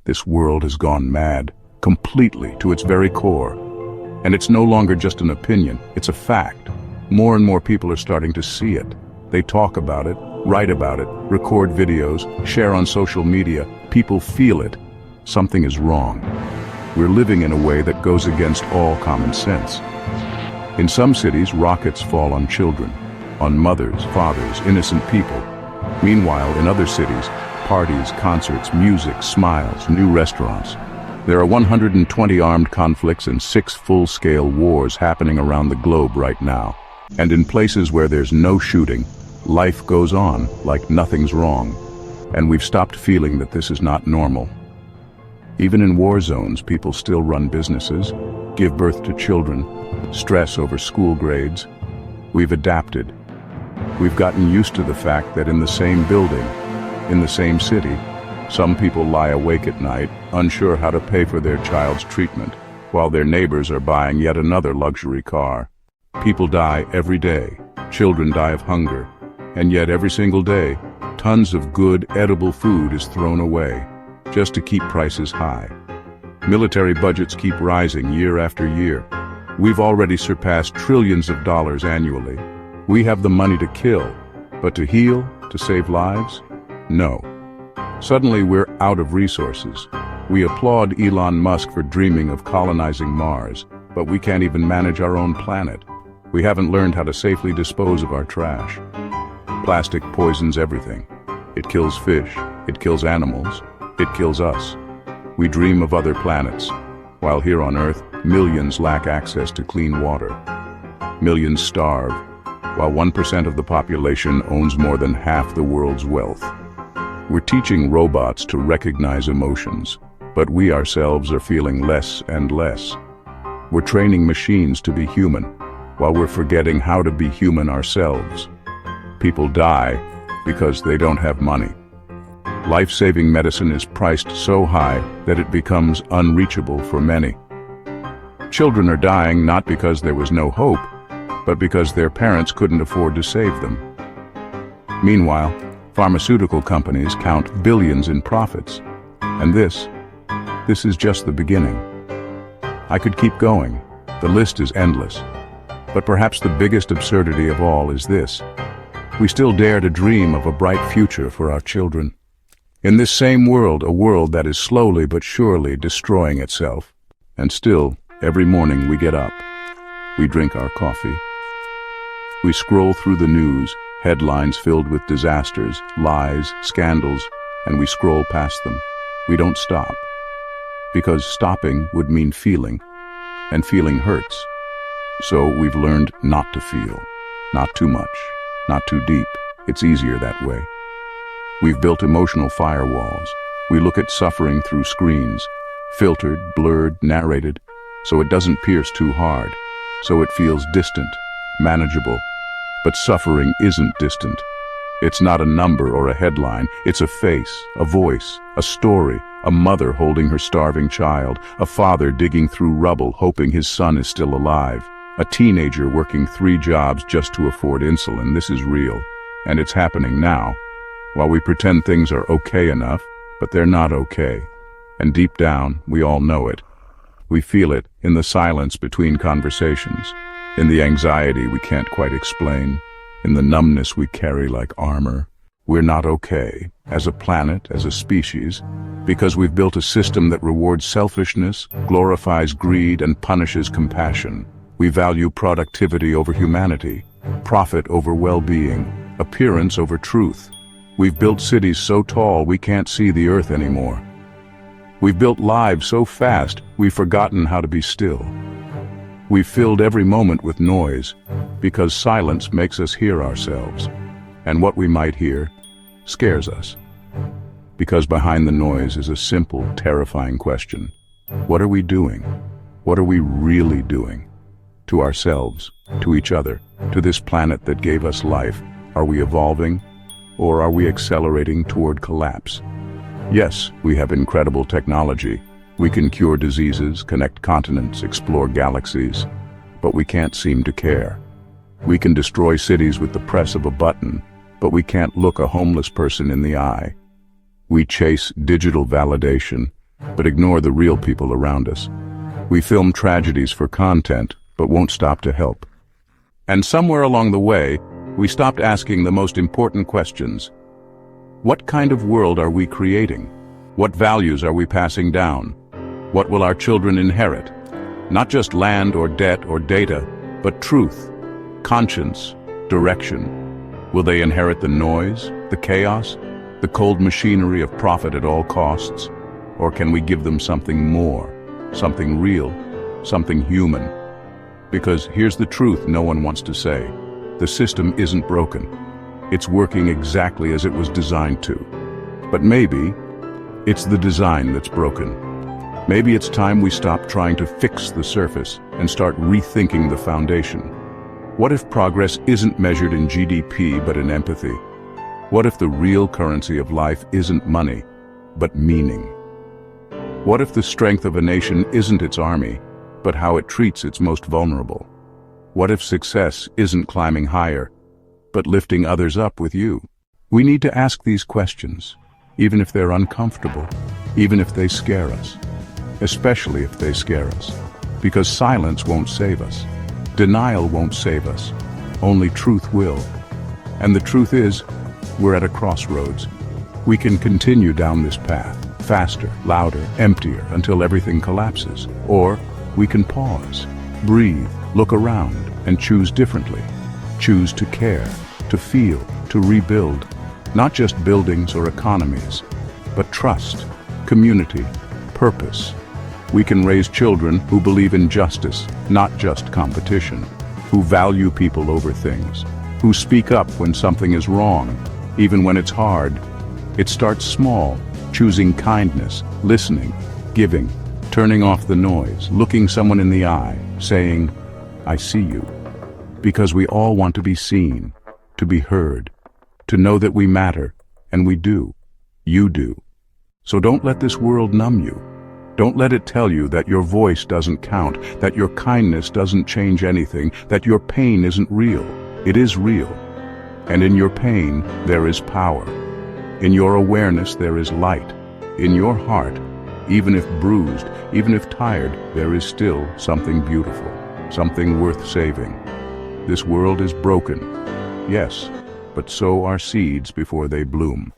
This world has gone mad, completely, to its very core. And it's no longer just an opinion, it's a fact. More and more people are starting to see it. They talk about it, write about it, record videos, share on social media. People feel it. Something is wrong. We're living in a way that goes against all common sense. In some cities, rockets fall on children, on mothers, fathers, innocent people. Meanwhile, in other cities, parties, concerts, music, smiles, new restaurants. There are 120 armed conflicts and 6 full-scale wars happening around the globe right now. And in places where there's no shooting, life goes on like nothing's wrong. And we've stopped feeling that this is not normal. Even in war zones, people still run businesses, give birth to children, stress over school grades. We've adapted. We've gotten used to the fact that in the same building, in the same city, some people lie awake at night, unsure how to pay for their child's treatment, while their neighbors are buying yet another luxury car. People die every day, children die of hunger, and yet every single day, tons of good, edible food is thrown away, just to keep prices high. Military budgets keep rising year after year. We've already surpassed trillions of dollars annually. We have the money to kill, but to heal, to save lives? No. Suddenly we're out of resources. We applaud Elon Musk for dreaming of colonizing Mars, but we can't even manage our own planet. We haven't learned how to safely dispose of our trash. Plastic poisons everything. It kills fish, it kills animals, it kills us. We dream of other planets, while here on Earth, millions lack access to clean water. Millions starve, while 1% of the population owns more than half the world's wealth. We're teaching robots to recognize emotions, but we ourselves are feeling less and less. We're training machines to be human, while we're forgetting how to be human ourselves. People die because they don't have money. Life-saving medicine is priced so high that it becomes unreachable for many. Children are dying not because there was no hope, but because their parents couldn't afford to save them. Meanwhile, pharmaceutical companies count billions in profits. And this is just the beginning. I could keep going. The list is endless. But perhaps the biggest absurdity of all is this. We still dare to dream of a bright future for our children. In this same world, a world that is slowly but surely destroying itself. And still, every morning we get up. We drink our coffee. We scroll through the news, headlines filled with disasters, lies, scandals, and we scroll past them. We don't stop. Because stopping would mean feeling, and feeling hurts. So we've learned not to feel. Not too much, not too deep. It's easier that way. We've built emotional firewalls. We look at suffering through screens, filtered, blurred, narrated, so it doesn't pierce too hard, so it feels distant, manageable. But suffering isn't distant. It's not a number or a headline. It's a face, a voice, a story, a mother holding her starving child, a father digging through rubble hoping his son is still alive, a teenager working 3 jobs just to afford insulin. This is real, and it's happening now. While we pretend things are okay enough, but they're not okay. And deep down, we all know it. We feel it in the silence between conversations, in the anxiety we can't quite explain, in the numbness we carry like armor. We're not okay, as a planet, as a species, because we've built a system that rewards selfishness, glorifies greed, and punishes compassion. We value productivity over humanity, profit over well-being, appearance over truth. We've built cities so tall we can't see the earth anymore. We've built lives so fast we've forgotten how to be still. We've filled every moment with noise because silence makes us hear ourselves. And what we might hear scares us. Because behind the noise is a simple, terrifying question. What are we doing? What are we really doing? To ourselves, to each other, to this planet that gave us life. Are we evolving? Or are we accelerating toward collapse? Yes, we have incredible technology. We can cure diseases, connect continents, explore galaxies, but we can't seem to care. We can destroy cities with the press of a button, but we can't look a homeless person in the eye. We chase digital validation, but ignore the real people around us. We film tragedies for content, but won't stop to help. And somewhere along the way, we stopped asking the most important questions. What kind of world are we creating? What values are we passing down? What will our children inherit? Not just land or debt or data, but truth, conscience, direction. Will they inherit the noise, the chaos, the cold machinery of profit at all costs? Or can we give them something more, something real, something human? Because here's the truth no one wants to say. The system isn't broken. It's working exactly as it was designed to. But maybe it's the design that's broken. Maybe it's time we stop trying to fix the surface and start rethinking the foundation. What if progress isn't measured in GDP but in empathy? What if the real currency of life isn't money, but meaning? What if the strength of a nation isn't its army, but how it treats its most vulnerable? What if success isn't climbing higher, but lifting others up with you? We need to ask these questions, even if they're uncomfortable, even if they scare us. Especially if they scare us, because silence won't save us. Denial won't save us. Only truth will. And the truth is, we're at a crossroads. We can continue down this path, faster, louder, emptier, until everything collapses. Or we can pause, breathe, look around, and choose differently. Choose to care, to feel, to rebuild. Not just buildings or economies, but trust, community, purpose. We can raise children who believe in justice, not just competition, who value people over things, who speak up when something is wrong, even when it's hard. It starts small, choosing kindness, listening, giving, turning off the noise, looking someone in the eye, saying, "I see you." Because we all want to be seen, to be heard, to know that we matter, and we do. You do. So don't let this world numb you. Don't let it tell you that your voice doesn't count, that your kindness doesn't change anything, that your pain isn't real. It is real. And in your pain, there is power. In your awareness, there is light. In your heart, even if bruised, even if tired, there is still something beautiful, something worth saving. This world is broken, yes, but so are seeds before they bloom.